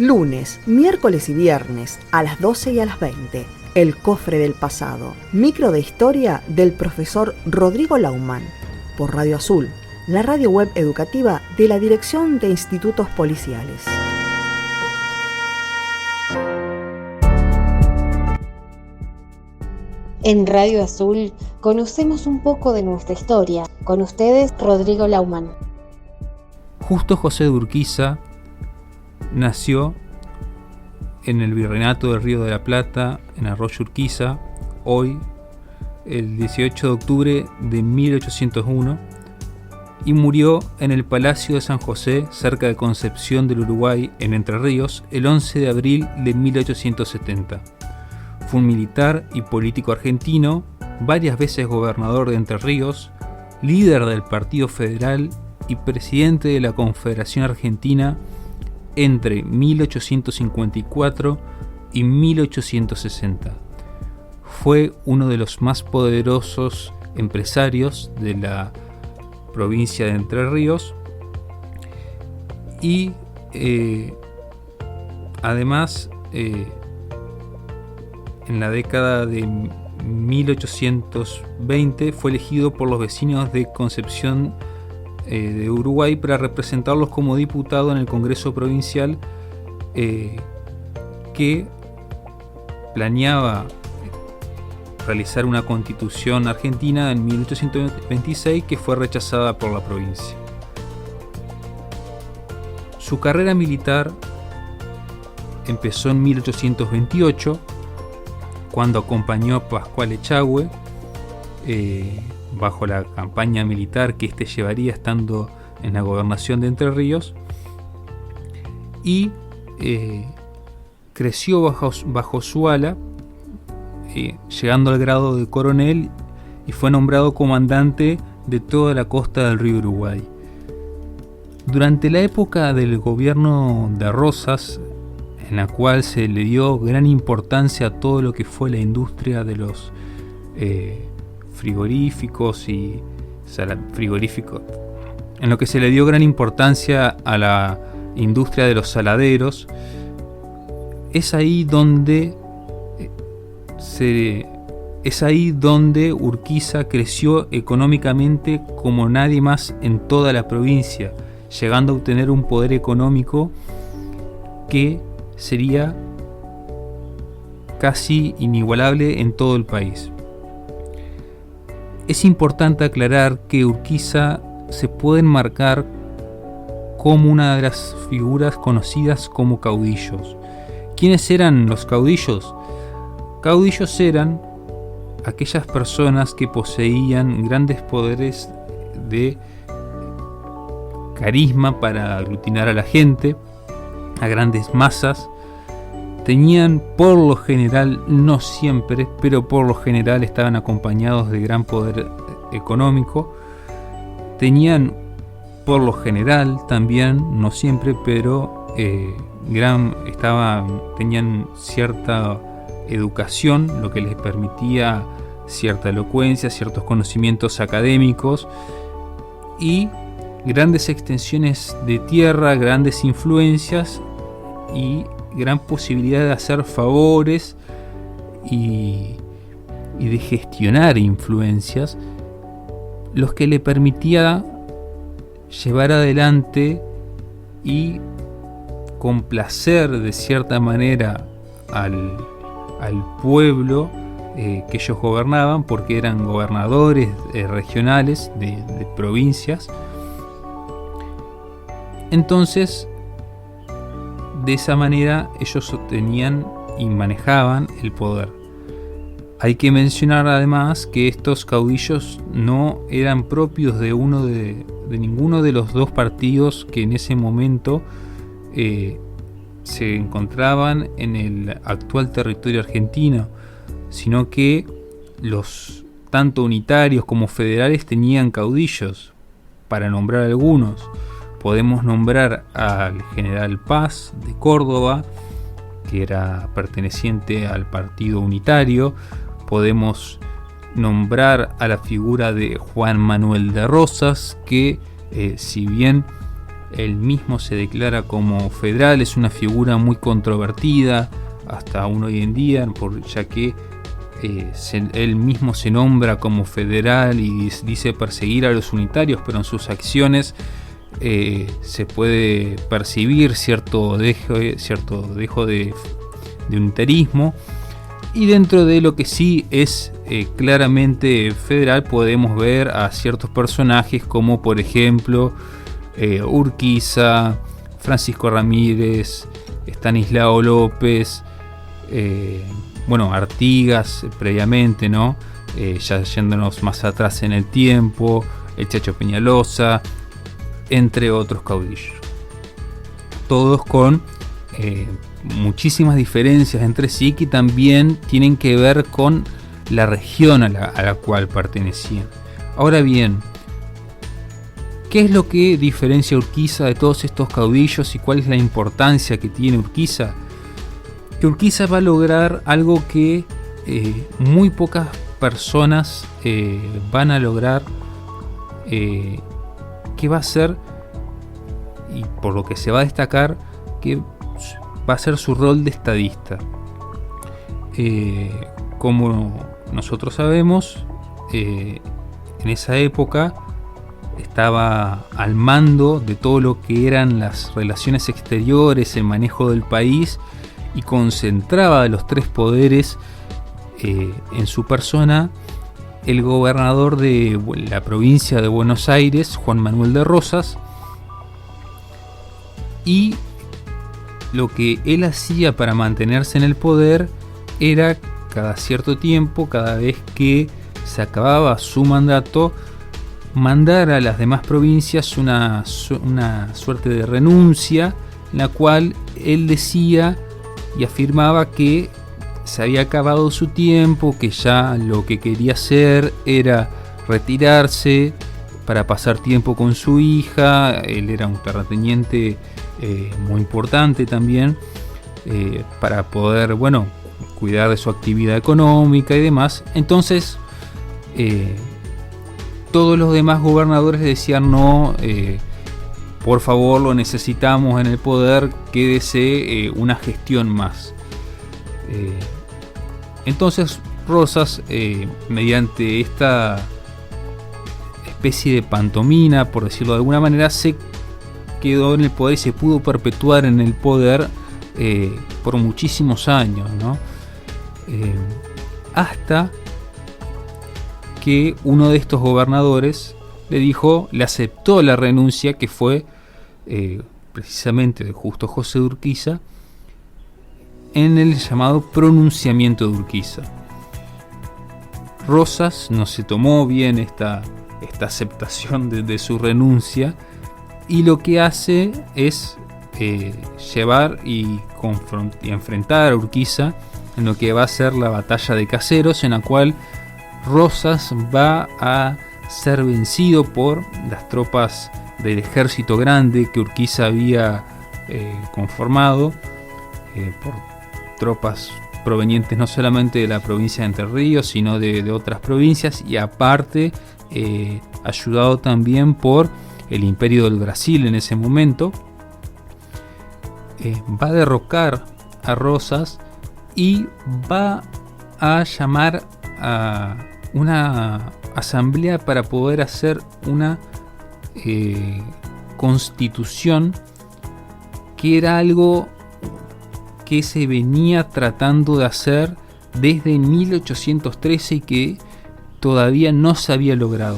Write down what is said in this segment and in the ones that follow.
lunes, miércoles y viernes a las 12 y a las 20. El cofre del pasado. Micro de historia del profesor Rodrigo Laumann. Por Radio Azul, la radio web educativa de la Dirección de Institutos Policiales. En Radio Azul conocemos un poco de nuestra historia. Con ustedes, Rodrigo Laumann. Justo José de Urquiza nació en el Virreinato del Río de la Plata, en Arroyo Urquiza, hoy, el 18 de octubre de 1801, y murió en el Palacio de San José, cerca de Concepción del Uruguay, en Entre Ríos, el 11 de abril de 1870. Fue un militar y político argentino, varias veces gobernador de Entre Ríos, líder del Partido Federal y presidente de la Confederación Argentina entre 1854 y 1860. Fue uno de los más poderosos empresarios de la provincia de Entre Ríos y además en la década de 1820 fue elegido por los vecinos de Concepción de Uruguay para representarlos como diputado en el Congreso Provincial que planeaba realizar una constitución argentina en 1826 que fue rechazada por la provincia. Su carrera militar empezó en 1828 cuando acompañó a Pascual Echagüe bajo la campaña militar que éste llevaría estando en la gobernación de Entre Ríos, y creció bajo su ala, llegando al grado de coronel, y fue nombrado comandante de toda la costa del río Uruguay. Durante la época del gobierno de Rosas, en la cual se le dio gran importancia a todo lo que fue la industria de los frigoríficos y frigoríficos, en lo que se le dio gran importancia a la industria de los saladeros, es ahí donde Urquiza creció económicamente como nadie más en toda la provincia, llegando a obtener un poder económico que sería casi inigualable en todo el país. Es importante aclarar que Urquiza se puede enmarcar como una de las figuras conocidas como caudillos. ¿Quiénes eran los caudillos? Caudillos eran aquellas personas que poseían grandes poderes de carisma para aglutinar a la gente, a grandes masas. Tenían por lo general, no siempre, pero por lo general estaban acompañados de gran poder económico. Tenían por lo general también, no siempre, pero tenían cierta educación, lo que les permitía cierta elocuencia, ciertos conocimientos académicos y grandes extensiones de tierra, grandes influencias y gran posibilidad de hacer favores y de gestionar influencias, los que le permitía llevar adelante y complacer de cierta manera al pueblo que ellos gobernaban, porque eran gobernadores regionales de provincias. Entonces, de esa manera ellos obtenían y manejaban el poder. Hay que mencionar además que estos caudillos no eran propios de ninguno de los dos partidos que en ese momento se encontraban en el actual territorio argentino, sino que los tanto unitarios como federales tenían caudillos. Para nombrar algunos, podemos nombrar al general Paz de Córdoba, que era perteneciente al partido unitario. Podemos nombrar a la figura de Juan Manuel de Rosas, que si bien él mismo se declara como federal. Es una figura muy controvertida hasta aún hoy en día, ya que él mismo se nombra como federal y dice perseguir a los unitarios, pero en sus acciones se puede percibir cierto dejo de unitarismo. Y dentro de lo que sí es claramente federal, podemos ver a ciertos personajes como por ejemplo Urquiza, Francisco Ramírez, Estanislao López, Artigas previamente, ¿no? Ya yéndonos más atrás en el tiempo, el Chacho Peñalosa, entre otros caudillos. Todos con muchísimas diferencias entre sí, que también tienen que ver con la región a la cual pertenecían. Ahora bien, ¿qué es lo que diferencia a Urquiza de todos estos caudillos y cuál es la importancia que tiene Urquiza? Que Urquiza va a lograr algo que muy pocas personas van a lograr, que va a ser, y por lo que se va a destacar, que va a ser su rol de estadista. Como nosotros sabemos, en esa época estaba al mando de todo lo que eran las relaciones exteriores, el manejo del país, y concentraba los tres poderes en su persona el gobernador de la provincia de Buenos Aires, Juan Manuel de Rosas, y lo que él hacía para mantenerse en el poder era cada cierto tiempo, cada vez que se acababa su mandato, mandar a las demás provincias una suerte de renuncia, en la cual él decía y afirmaba que se había acabado su tiempo, que ya lo que quería hacer era retirarse para pasar tiempo con su hija. Él era un terrateniente muy importante también, para poder, cuidar de su actividad económica y demás. Entonces todos los demás gobernadores decían: no, por favor, lo necesitamos en el poder, quédese una gestión más. Entonces Rosas, mediante esta especie de pantomima, por decirlo de alguna manera, se quedó en el poder y se pudo perpetuar en el poder por muchísimos años, ¿no? Hasta que uno de estos gobernadores le aceptó la renuncia, que fue precisamente de Justo José de Urquiza, en el llamado pronunciamiento de Urquiza. Rosas no se tomó bien esta aceptación de su renuncia, y lo que hace es llevar y enfrentar a Urquiza en lo que va a ser la batalla de Caseros, en la cual Rosas va a ser vencido por las tropas del ejército grande que Urquiza había conformado, por tropas provenientes no solamente de la provincia de Entre Ríos, sino de otras provincias, y aparte ayudado también por el Imperio del Brasil en ese momento. Va a derrocar a Rosas y va a llamar a una asamblea para poder hacer una constitución, que era algo que se venía tratando de hacer desde 1813 y que todavía no se había logrado.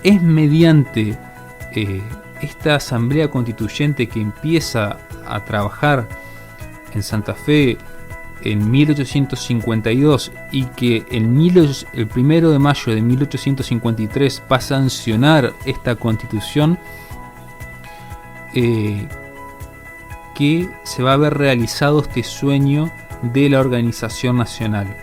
Es mediante esta asamblea constituyente que empieza a trabajar en Santa Fe en 1852 y que el 1 de mayo de 1853 va a sancionar esta constitución, que se va a ver realizado este sueño de la organización nacional.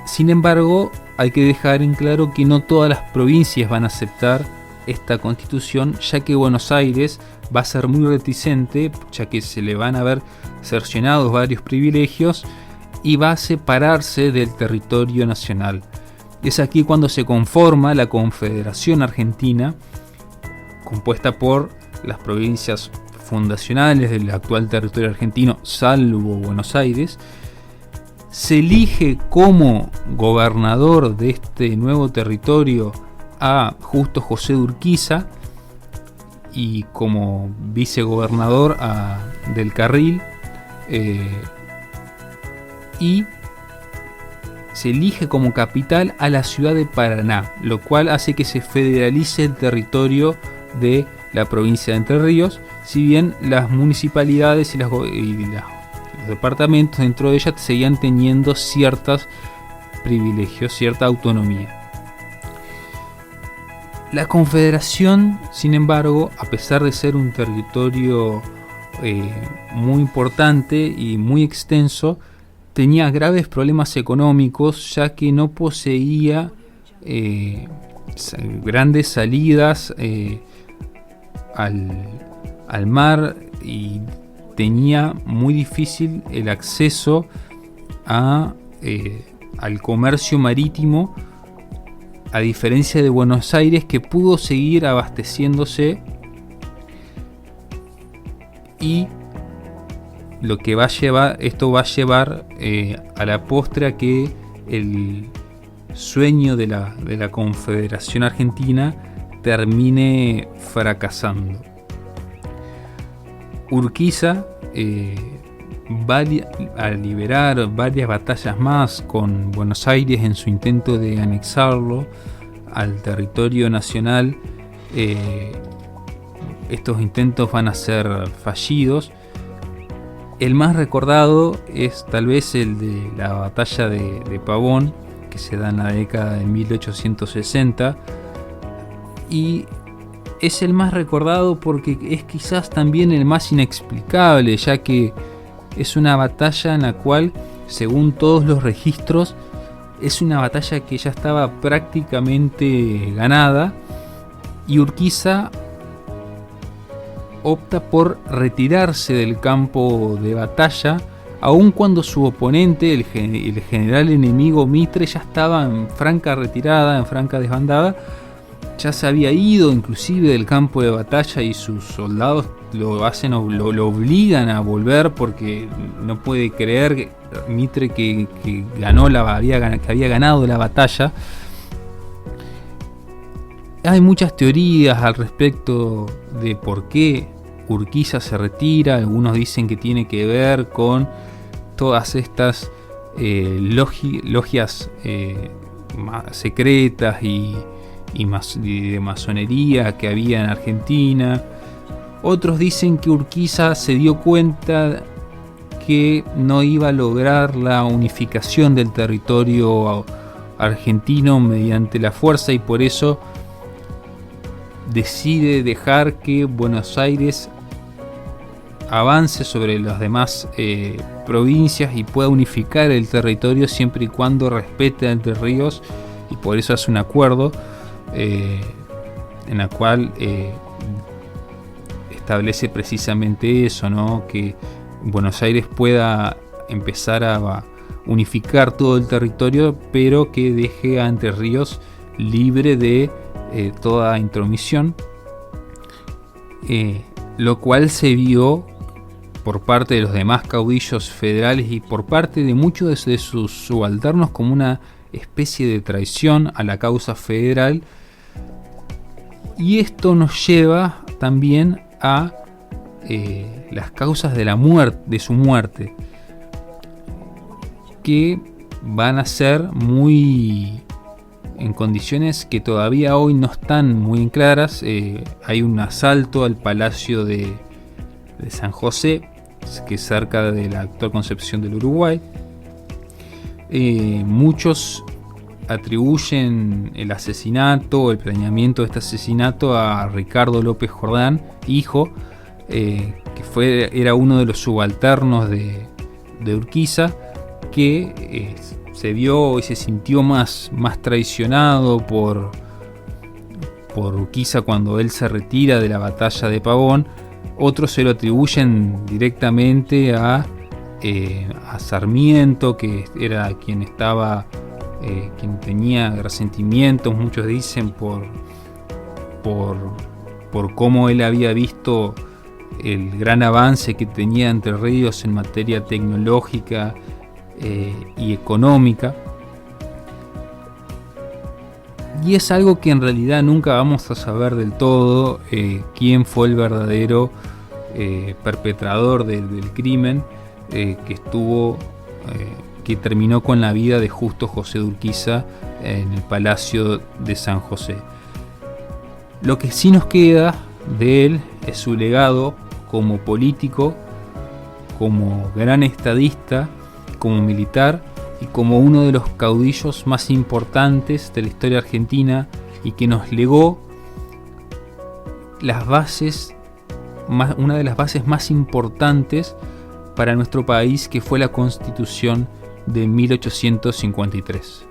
Sin embargo, hay que dejar en claro que no todas las provincias van a aceptar esta constitución, ya que Buenos Aires va a ser muy reticente, ya que se le van a ver cercenados varios privilegios y va a separarse del territorio nacional. Es aquí cuando se conforma la Confederación Argentina, compuesta por las provincias fundacionales del actual territorio argentino, salvo Buenos Aires. Se elige como gobernador de este nuevo territorio a Justo José de Urquiza y como vicegobernador a Del Carril, y se elige como capital a la ciudad de Paraná, lo cual hace que se federalice el territorio de la provincia de Entre Ríos, si bien las municipalidades y los departamentos dentro de ellas seguían teniendo ciertos privilegios, cierta autonomía. La Confederación, sin embargo, a pesar de ser un territorio muy importante y muy extenso, tenía graves problemas económicos, ya que no poseía grandes salidas al mar y tenía muy difícil el acceso al comercio marítimo, a diferencia de Buenos Aires, que pudo seguir abasteciéndose, y lo que esto va a llevar a la postre a que el sueño de la Confederación Argentina termine fracasando. Urquiza va a liberar varias batallas más con Buenos Aires en su intento de anexarlo al territorio nacional. Estos intentos van a ser fallidos. El más recordado es tal vez el de la batalla de Pavón, que se da en la década de 1860, y es el más recordado porque es quizás también el más inexplicable, ya que es una batalla en la cual, según todos los registros, es una batalla que ya estaba prácticamente ganada, y Urquiza opta por retirarse del campo de batalla, aun cuando su oponente, el general enemigo Mitre, ya estaba en franca retirada, en franca desbandada. Ya se había ido inclusive del campo de batalla, y sus soldados lo obligan a volver, porque no puede creer Mitre que había ganado la batalla. Hay muchas teorías al respecto de por qué Urquiza se retira. Algunos dicen que tiene que ver con todas estas logias secretas y de masonería que había en Argentina. Otros dicen que Urquiza se dio cuenta que no iba a lograr la unificación del territorio argentino mediante la fuerza, y por eso decide dejar que Buenos Aires avance sobre las demás provincias y pueda unificar el territorio siempre y cuando respete a Entre Ríos, y por eso hace un acuerdo en la cual establece precisamente eso, ¿no? Que Buenos Aires pueda empezar a unificar todo el territorio, pero que deje a Entre Ríos libre de toda intromisión, lo cual se vio por parte de los demás caudillos federales y por parte de muchos de sus subalternos como una especie de traición a la causa federal. Y esto nos lleva también a las causas de su muerte, que van a ser muy en condiciones que todavía hoy no están muy claras. Hay un asalto al Palacio de San José, que es cerca de la actual Concepción del Uruguay. Muchos atribuyen el planeamiento de este asesinato a Ricardo López Jordán, hijo, que era uno de los subalternos de Urquiza, que se vio y se sintió más traicionado por Urquiza cuando él se retira de la batalla de Pavón. Otros se lo atribuyen directamente a Sarmiento, que era quien tenía resentimientos, muchos dicen por por cómo él había visto el gran avance que tenía Entre Ríos en materia tecnológica y económica. Y es algo que en realidad nunca vamos a saber del todo quién fue el verdadero perpetrador del crimen que terminó con la vida de Justo José de Urquiza en el Palacio de San José. Lo que sí nos queda de él es su legado como político, como gran estadista, como militar y como uno de los caudillos más importantes de la historia argentina, y que nos legó una de las bases más importantes para nuestro país, que fue la Constitución de 1853.